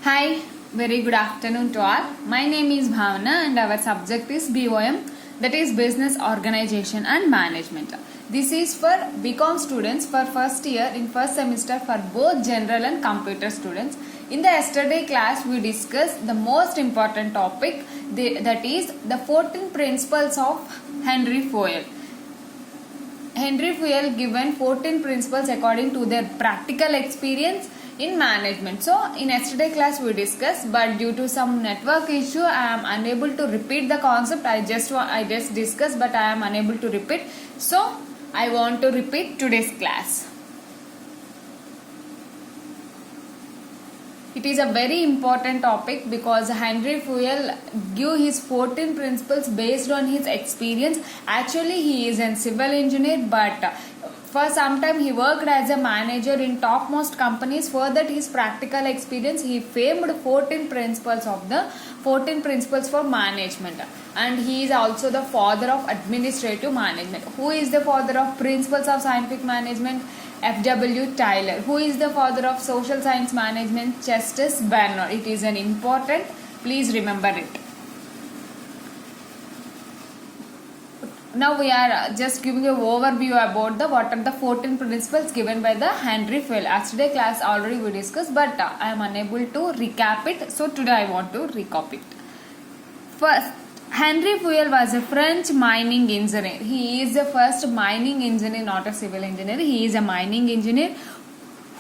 Hi, very good afternoon to all. My name is Bhavana and our subject is BOM, that is Business Organization and Management. This is for BCom students for first year in first semester for both general and computer students. In the yesterday class, we discussed the most important topic, that is the 14 principles of Henry Fayol. Henry Fayol given 14 principles according to their practical experience in management. So in yesterday class we discussed, but due to some network issue I am unable to repeat the concept. I just discussed, but I am unable to repeat. So I want to repeat today's class. It is a very important topic because Henry Fayol gave his 14 principles based on his experience. Actually, he is a civil engineer, but for some time he worked as a manager in topmost companies. For that his practical experience, he framed 14 principles for management, and he is also the father of administrative management. Who is the father of principles of scientific management? F.W. Tyler. Who is the father of social science management? Chester Barnard. It is an important, please remember it. Now we are just giving an overview about what are the 14 principles given by the Henry Fayol. Yesterday class already we discussed, but I am unable to recap it. So today I want to recap it. First, Henry Fayol was a French mining engineer. He is the first mining engineer, not a civil engineer. He is a mining engineer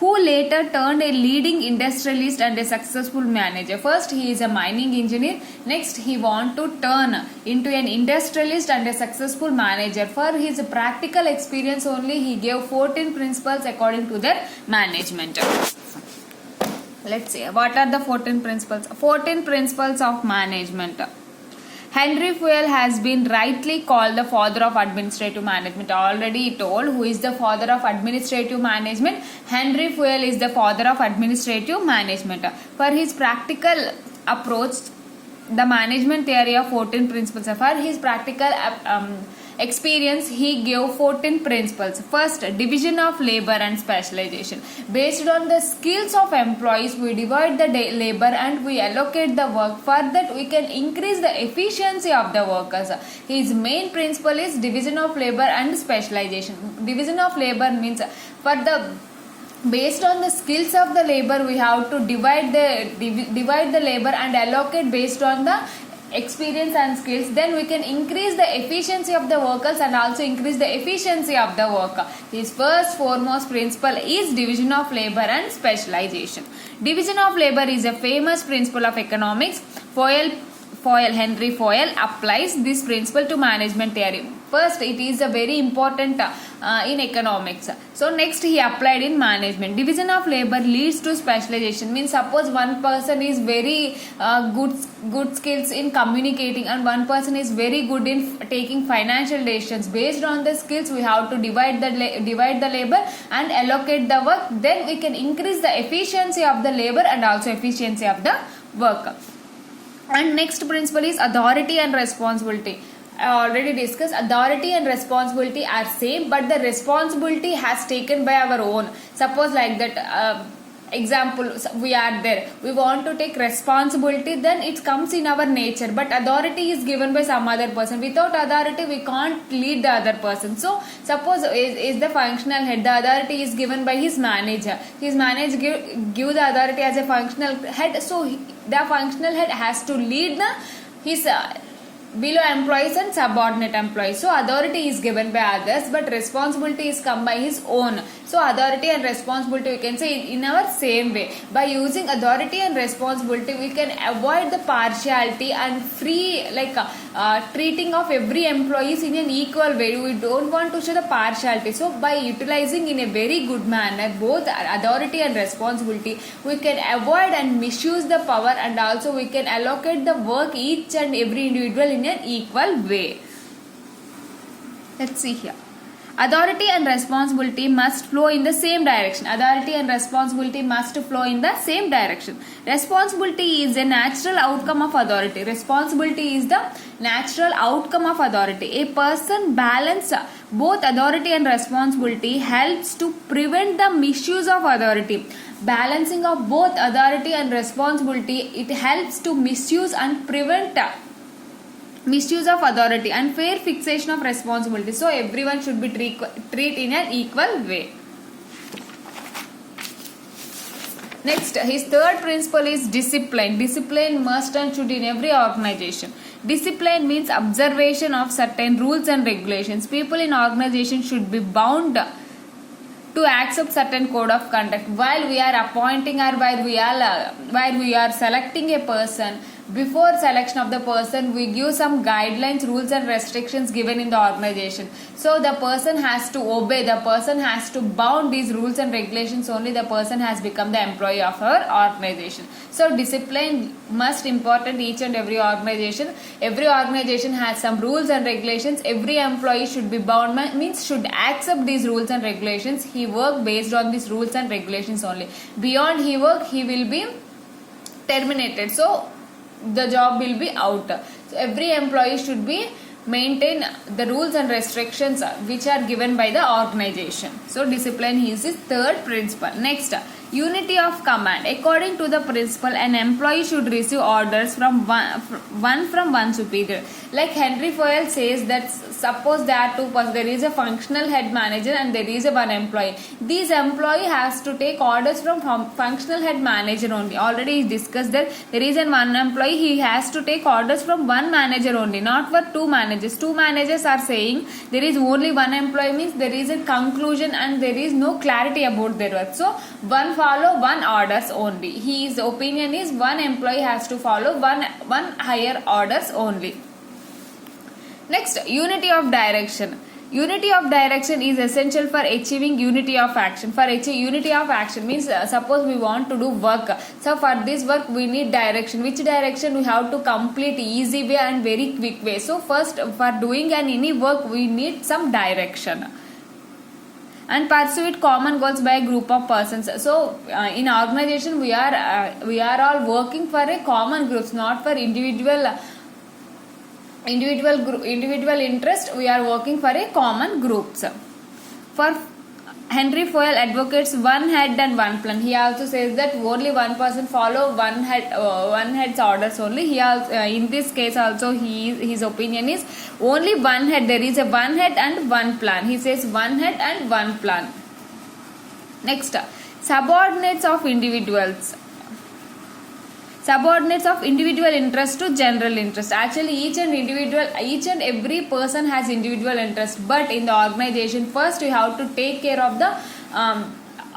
who later turned a leading industrialist and a successful manager. First, he is a mining engineer. Next, he want to turn into an industrialist and a successful manager. For his practical experience only, he gave 14 principles according to their management. Let's see, what are the 14 principles? 14 principles of management. Henry Fayol has been rightly called the father of administrative management. Already told who is the father of administrative management. Henry Fayol is the father of administrative management. For his practical approach, the management theory of 14 principles. For his practical experience, he gave 14 principles. First, division of labor and specialization. Based on the skills of employees, we divide the labor and we allocate the work. For that, we can increase the efficiency of the workers. His main principle is division of labor and specialization. Division of labor means based on the skills of the labor, we have to divide the labor and allocate based on the experience and skills. Then we can increase the efficiency of the workers and also increase the efficiency of the worker. His first foremost principle is division of labor and specialization. Division of labor is a famous principle of economics. Henry Fayol applies this principle to management theory. First, it is a very important in economics. So next he applied in management. Division of labor leads to specialization. Means suppose one person is very good skills in communicating and one person is very good in taking financial decisions. Based on the skills, we have to divide the labor and allocate the work. Then we can increase the efficiency of the labor and also efficiency of the work. And next principle is authority and responsibility. I already discussed authority and responsibility are same, but the responsibility has taken by our own. Suppose like that example, we are there, we want to take responsibility, then it comes in our nature, but authority is given by some other person. Without authority we can't lead the other person. So suppose is the functional head, the authority is given by his manager. His manager give the authority as a functional head, so the functional head has to lead his below employees and subordinate employees. So authority is given by others, but responsibility is come by his own. So authority and responsibility we can say in our same way. By using authority and responsibility, we can avoid the partiality and free treating of every employees in an equal way. We don't want to show the partiality. So by utilizing in a very good manner both authority and responsibility, we can avoid and misuse the power, and also we can allocate the work each and every individual in an equal way. Let's see here. Authority and responsibility must flow in the same direction. Authority and responsibility must flow in the same direction. Responsibility is a natural outcome of authority. Responsibility is the natural outcome of authority. A person balance both authority and responsibility helps to prevent the misuse of authority. Balancing of both authority and responsibility, it helps to misuse and prevent misuse of authority and fair fixation of responsibility. So everyone should be treated in an equal way. Next, his third principle is discipline. Discipline must and should in every organization. Discipline means observation of certain rules and regulations. People in organization should be bound to accept certain code of conduct. While we are appointing or while we are selecting a person, before selection of the person, we give some guidelines, rules and restrictions given in the organization. So the person has to obey, the person has to bound these rules and regulations, only the person has become the employee of our organization. So discipline must important each and every organization. Every organization has some rules and regulations. Every employee should be bound, means should accept these rules and regulations. He work based on these rules and regulations only. Beyond he work, he will be terminated. So the job will be out. So every employee should be maintain the rules and restrictions which are given by the organization. So discipline is his third principle. Next, unity of command. According to the principle, an employee should receive orders from one superior. Like Henry Fayol says that suppose there are two persons, there is a functional head manager and there is a one employee. This employee has to take orders from functional head manager only. Already discussed that there is one employee, he has to take orders from one manager only, not for two managers. Two managers are saying there is only one employee, means there is a conclusion and there is no clarity about their work. So one follow one orders only. His opinion is one employee has to follow one higher orders only. Next, unity of direction. Unity of direction is essential for achieving unity of action. For achieving unity of action means suppose we want to do work. So for this work we need direction. Which direction we have to complete easy way and very quick way. So first for doing any work we need some direction. And pursue it common goals by a group of persons. So in organization we are all working for a common groups, not for individual interest. We are working for a common groups. For Henry Fayol advocates one head and one plan. He also says that only one person follow one head's orders only. He also, in this case also his opinion is only one head. There is a one head and one plan. He says one head and one plan. Next, subordinates of individuals. Subordinates of individual interest to general interest. Actually each and every person has individual interest, but in the organization first we have to take care of the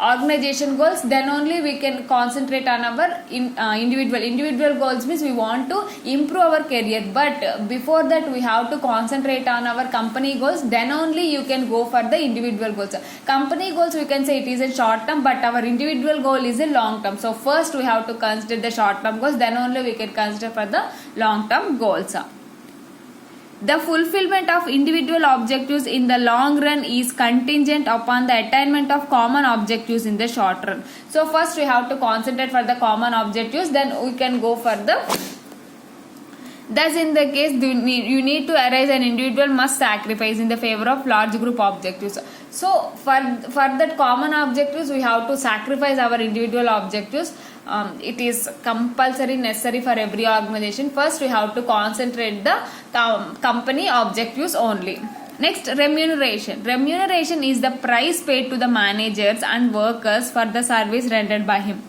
organization goals, then only we can concentrate on our individual goals. Means we want to improve our career, but before that we have to concentrate on our company goals, then only you can go for the individual goals. Company goals we can say it is a short term, but our individual goal is a long term. So first we have to consider the short term goals, then only we can consider for the long term goals. The fulfillment of individual objectives in the long run is contingent upon the attainment of common objectives in the short run. So first we have to concentrate for the common objectives, then we can go for the. Thus in the case you need to arise an individual must sacrifice in the favor of large group objectives. So for that common objectives we have to sacrifice our individual objectives. It is compulsory necessary for every organization. First we have to concentrate the company objectives only. Next, remuneration. Remuneration is the price paid to the managers and workers for the service rendered by him.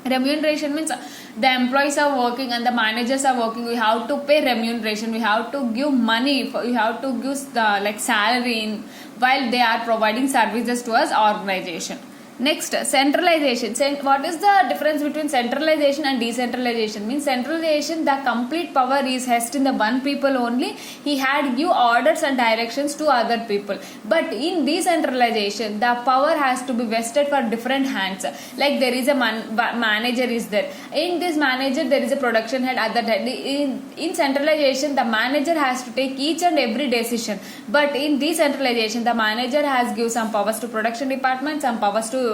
Remuneration means the employees are working and the managers are working. We have to pay remuneration. We have to give money. We have to give the salary while they are providing services to us organization. Next, centralization. What is the difference between centralization and decentralization? Means centralization, the complete power is held in the one people only. He had give orders and directions to other people. But in decentralization, the power has to be vested for different hands. Like there is a manager is there. In this manager, there is a production head. Other head. In centralization, the manager has to take each and every decision. But in decentralization, the manager has give some powers to production department, some powers to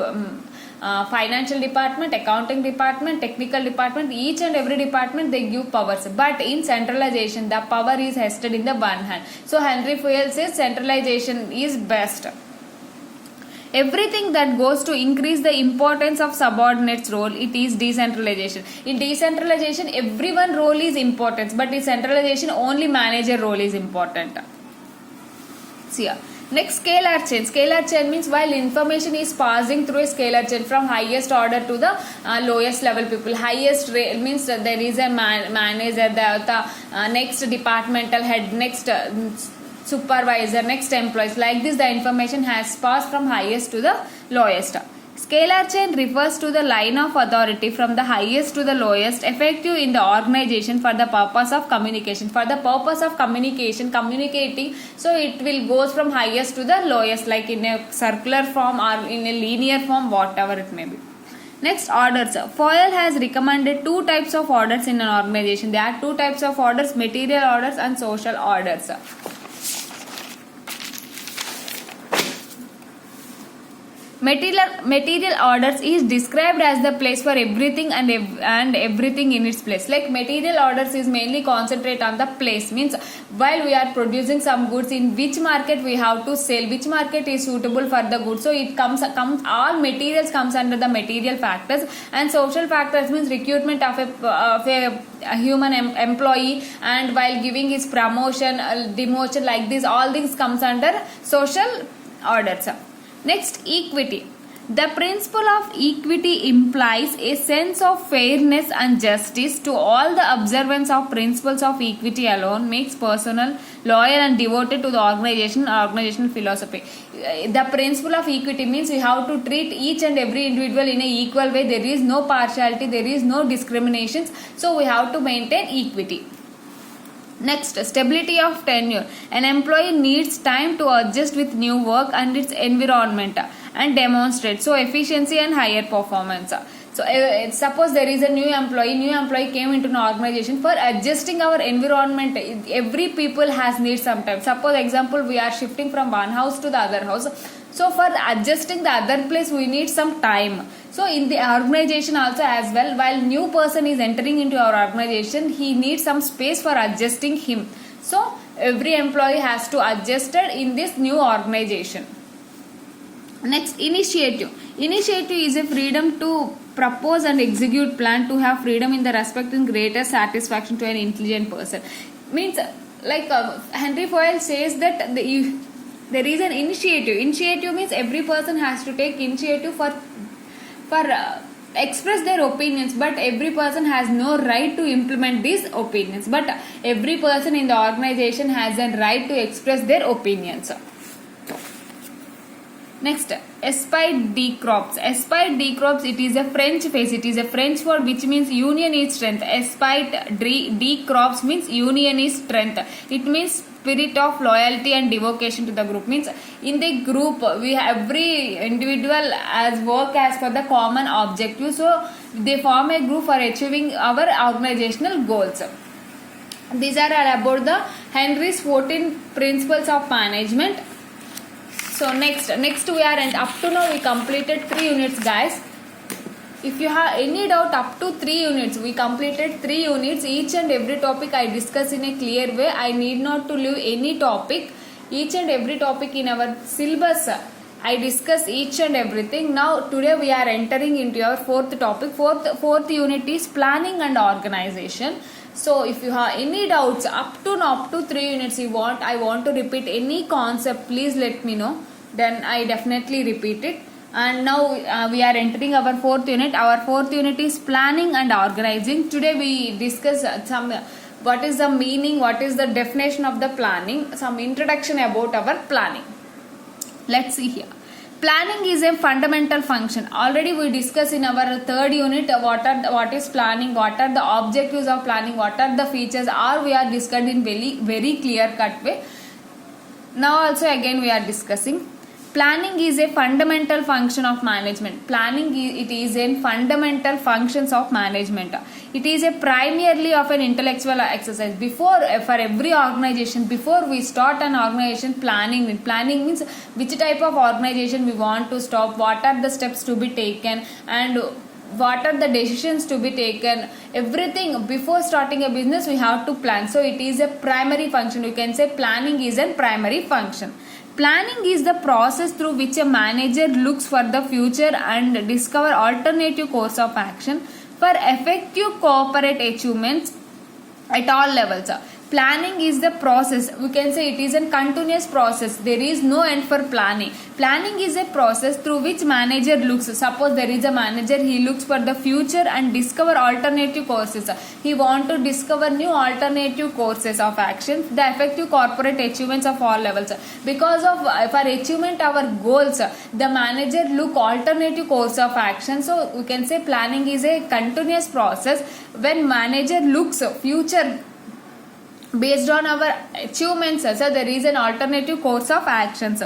financial department, accounting department, technical department. Each and every department they give powers. But in centralization, the power is vested in the one hand. So Henry Fayol says centralization is best. Everything that goes to increase the importance of subordinates role, it is decentralization. In decentralization, everyone role is important, but in centralization, only manager role is important. See here. Next, scalar chain. Scalar chain means while information is passing through a scalar chain from highest order to the lowest level people. Highest means there is a manager, the next departmental head, next supervisor, next employees. Like this, the information has passed from highest to the lowest. Scalar chain refers to the line of authority from the highest to the lowest, effective in the organization for the purpose of communication. For the purpose of communication, communicating, so it will goes from highest to the lowest, like in a circular form or in a linear form, whatever it may be. Next, orders. Fayol has recommended two types of orders in an organization. There are two types of orders: material orders and social orders. Material orders is described as the place for everything and everything in its place. Like material orders is mainly concentrate on the place, means while we are producing some goods, in which market we have to sell, which market is suitable for the goods. So it comes all materials comes under the material factors. And social factors means recruitment of a human employee, and while giving his promotion, demotion, like this, all things comes under social orders. Next, equity. The principle of equity implies a sense of fairness and justice to all. The observance of principles of equity alone makes personnel loyal and devoted to the organizational philosophy. The principle of equity means we have to treat each and every individual in an equal way. There is no partiality, there is no discriminations. So we have to maintain equity. Next, stability of tenure. An employee needs time to adjust with new work and its environment and demonstrate so efficiency and higher performance. So suppose there is a new employee came into an organization. For adjusting our environment, every people has need some time. Suppose example, we are shifting from one house to the other house. So for adjusting the other place, we need some time. So in the organization also as well, while new person is entering into our organization, he needs some space for adjusting him. So every employee has to adjust in this new organization. Next, initiative. Initiative is a freedom to propose and execute plan, to have freedom in the respect and greater satisfaction to an intelligent person. Means like Henry Fayol says that there is an initiative. Initiative means every person has to take initiative for express their opinions, but every person has no right to implement these opinions. But every person in the organization has a right to express their opinions. Next, esprit de corps. Esprit de corps, it is a French phrase. It is a French word which means union is strength. Esprit de corps means union is strength. It means spirit of loyalty and devotion to the group. Means in the group, we every individual as work as for the common objective. So they form a group for achieving our organizational goals. These are all about the Henry's 14 principles of management. So next we are, and up to now we completed 3 units, guys. If you have any doubt, up to 3 units, we completed 3 units. Each and every topic I discuss in a clear way. I need not to leave any topic. Each and every topic in our syllabus, I discuss each and everything. Now today we are entering into our 4th topic. Fourth unit is planning and organization. So if you have any doubts up to 3 units I want to repeat any concept, please let me know. Then I definitely repeat it. And now we are entering our 4th unit. Our 4th unit is planning and organizing. Today we discuss what is the meaning, what is the definition of the planning, some introduction about our planning. Let's see here. Planning is a fundamental function. Already we discussed in our third unit what is planning, what are the objectives of planning, what are the features, or we are discussed in very clear cut way. Now also again we are discussing. Planning is a fundamental function of management. It is a fundamental functions of management. It is a primarily of an intellectual exercise. For every organization, before we start an organization, planning means which type of organization we want to stop, what are the steps to be taken, and what are the decisions to be taken. Everything before starting a business we have to plan. So it is a primary function. You can say planning is a primary function. Planning is the process through which a manager looks for the future and discover alternative course of action for effective corporate achievements at all levels. Planning is the process. We can say it is a continuous process. There is no end for planning. Planning is a process through which manager looks. Suppose there is a manager, he looks for the future and discover alternative courses. He want to discover new alternative courses of action, the effective corporate achievements of all levels. Because of for achievement our goals, the manager look alternative course of action. So we can say planning is a continuous process. When manager looks future based on our achievements, so there is an alternative course of actions.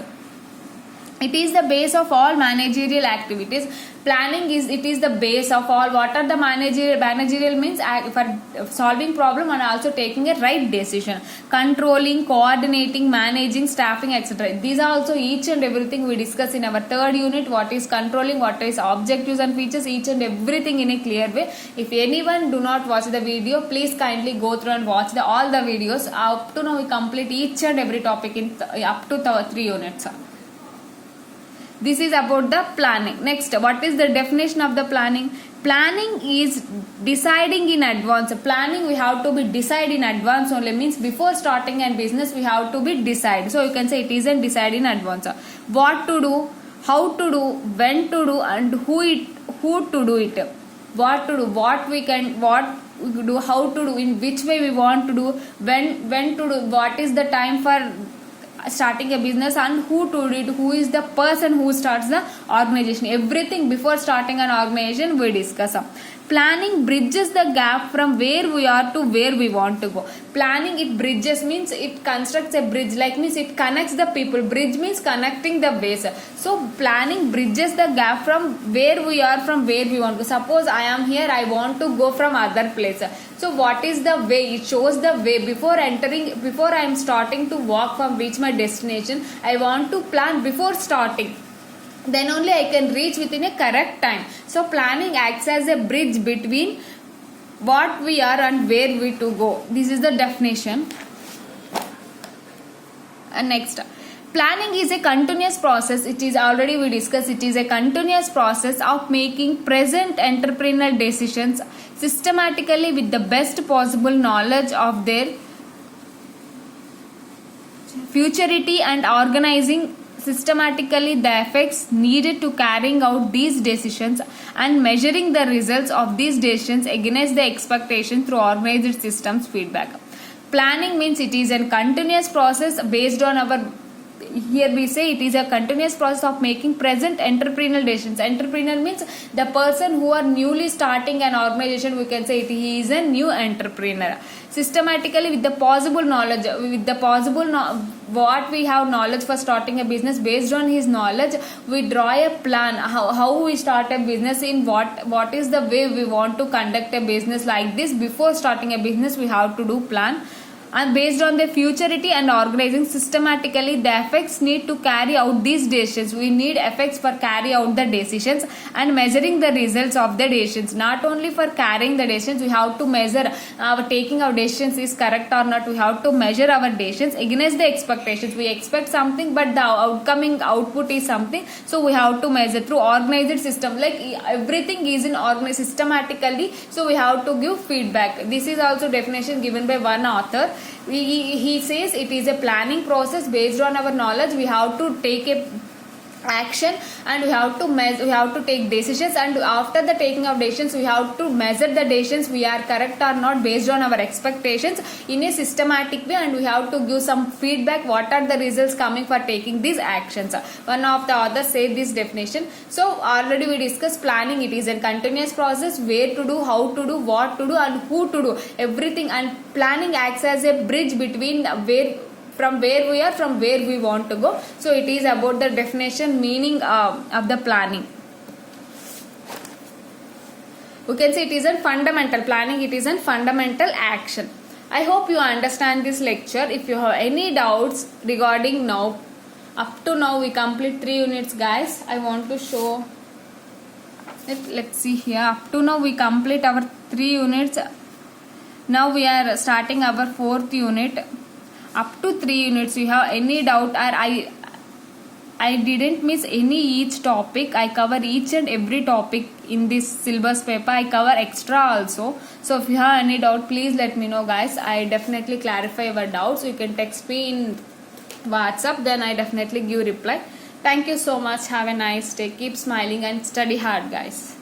It is the base of all managerial activities. Planning is the base of all. What are the managerial means for solving problem and also taking a right decision, controlling, coordinating, managing, staffing, etc. These are also each and everything we discuss in our third unit. What is controlling, what is objectives and features, each and everything in a clear way. If anyone do not watch the video, please kindly go through and watch all the videos. Up to now we complete each and every topic in up to 3 units. This is about the planning. Next, what is the definition of the planning? Planning is deciding in advance. Planning we have to be decide in advance only, means before starting a business we have to be decide. So you can say it is a decide in advance. What to do, how to do, when to do, and who to do it. What to do, what we do, how to do, in which way we want to do, when to do, what is the time for starting a business, and who to do it, who is the person who starts the organization. Everything before starting an organization we discuss. Planning bridges the gap from where we are to where we want to go. Planning, it bridges means it constructs a bridge, like means it connects the people. Bridge means connecting the ways. So planning bridges the gap from where we are from where we want to go. Suppose I am here, I want to go from other place. So what is the way? It shows the way. Before I am starting to walk from reach my destination, I want to plan before starting. Then only I can reach within a correct time. So planning acts as a bridge between what we are and where we to go. This is the definition. And next, planning is a continuous process. It is already we discussed. It is a continuous process of making present entrepreneurial decisions systematically with the best possible knowledge of their futurity and organizing systematically the effects needed to carrying out these decisions and measuring the results of these decisions against the expectation through organized systems feedback. Planning means it is a continuous process based on our, here we say it is a continuous process of making present entrepreneurial decisions. Entrepreneur means the person who are newly starting an organization, we can say he is a new entrepreneur. Systematically with the possible knowledge, what we have knowledge for starting a business, based on his knowledge we draw a plan how we start a business, in what is the way we want to conduct a business. Like this, before starting a business we have to do plan. And based on the futurity and organizing systematically the effects need to carry out these decisions. We need effects for carry out the decisions and measuring the results of the decisions. Not only for carrying the decisions, we have to measure our taking our decisions is correct or not. We have to measure our decisions against the expectations. We expect something but the outcoming output is something, so we have to measure through organized system. Like everything is in organized systematically, so we have to give feedback. This is also definition given by one author. He says it is a planning process based on our knowledge. We have to take a action, and we have to take decisions, and after the taking of decisions we have to measure the decisions we are correct or not based on our expectations in a systematic way, and we have to give some feedback what are the results coming for taking these actions. One of the authors said this definition. So already we discussed planning. It is a continuous process, where to do, how to do, what to do, and who to do everything, and planning acts as a bridge between from where we are, from where we want to go. So it is about the definition, meaning of the planning. We can say it is a fundamental planning, it is a fundamental action. I hope you understand this lecture. If you have any doubts regarding now, up to now we complete 3 units guys. I want to show it. Let's see here. Up to now we complete our 3 units. Now we are starting our 4th unit. Up to 3 units, you have any doubt, or I didn't miss each topic. I cover each and every topic in this syllabus paper. I cover extra also. So if you have any doubt, please let me know guys. I definitely clarify your doubts. You can text me in WhatsApp, then I definitely give reply. Thank you so much. Have a nice day. Keep smiling and study hard guys.